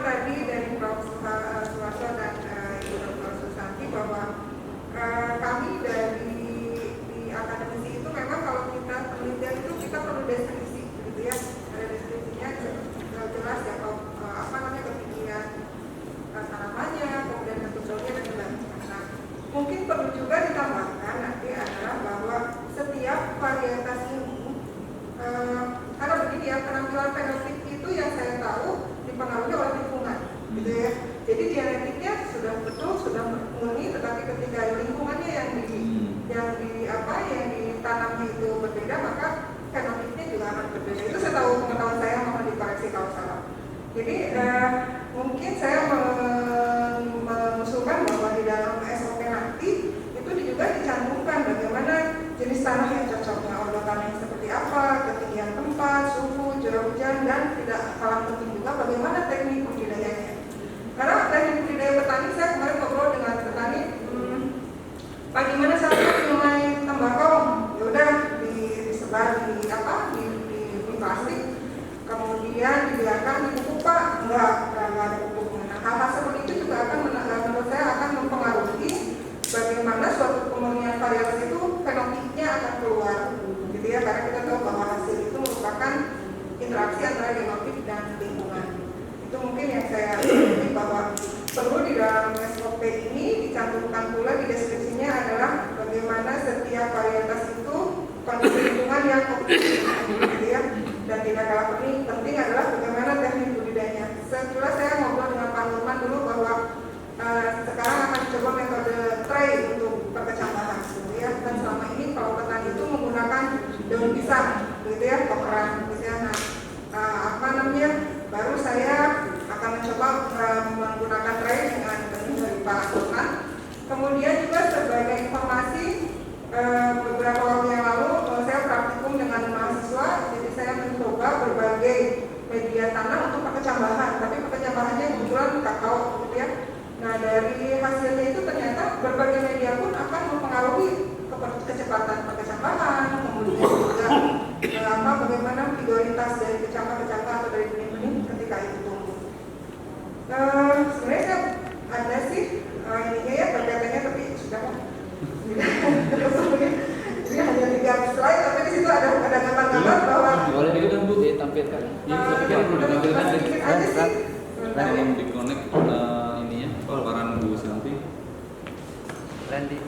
tadi dari Prof. Suwarso dan Ibu Dr. Susanti bahwa kami dari di akademisi itu memang kalau kita penelitian itu kita perlu deskripsi, gitu ya. Ada deskripsinya jelas ya, apa namanya ketinggian tanamannya, kemudian bentuk daunnya dan sebagainya. Nah, mungkin perlu juga ditambahkan nanti adalah bahwa setiap varietas ini karena begini ya, penampilan fenotip itu yang saya tahu dipengaruhi oleh lingkungan, gitu ya. Jadi genetiknya sudah betul, sudah murni, tetapi ketika lingkungannya yang ditanam itu berbeda, maka fenotipnya juga akan berbeda. Itu saya tahu, pengetahuan saya, mohon dikoreksi kalau salah. Jadi mungkin saya mengusulkan bahwa di dalam SOP nanti itu juga dicantumkan bagaimana jenis tanah yang cocoknya, organ tanah yang seperti apa, ketinggian tempat, suhu, curah hujan, dan tidak kalah penting juga bagaimana teknik budidayanya. Karena teknik budidaya petani, saya kemarin ngobrol dengan petani, bagaimana caranya mengenai tembakau, yaudah disebar di plastik, kemudian dibiarkan di pupuk, Pak, enggak ada pupuknya. Nah, hal-hal seperti itu juga akan menurut saya akan mempengaruhi bagaimana suatu pemurnian varietas itu fenotipnya akan keluar, gitu ya, karena kita tahu bahwa hasil itu merupakan interaksi antara genotip dan lingkungan. Itu mungkin yang saya pilih bahwa perlu di dalam SOP ini dicantumkan pula di deskripsinya adalah bagaimana setiap varietas itu kondisi lingkungan yang optimal, gitu ya, dan tidak kalah penting adalah bagaimana teknik budidayanya. Setelah saya ngobrol dengan Pak Nurman dulu bahwa sekarang akan dicoba metode tray untuk perkecambahan, gitu ya. Dan selama ini kalau petani itu menggunakan daun pisang, gitu ya, kokeran, gitu ya. Nah, baru saya akan mencoba menggunakan tray dengan benih dari Pak Nurman. Kemudian juga sebagai informasi, beberapa waktu yang lalu saya praktikum dengan mahasiswa, jadi saya mencoba berbagai media tanam untuk perkecambahan, tapi perkecambahannya kebetulan kakao, gitu ya. Nah, dari hasilnya itu ternyata berbagai media pun akan mempengaruhi kecepatan perkecambahan, kemudian juga bagaimana vigoritas dari kecambah-kecambah atau dari benih-benih ketika itu tumbuh. Sebenarnya saya ada sih ininya ya, perbedaannya, tapi sudah jadi hanya 3 slide, tapi di situ ada gambar-gambar bahwa boleh juga kan Bu ditampilkan. sedikit aja sih. Tolong dikonek ininya, paparan Bu Santi. Randy.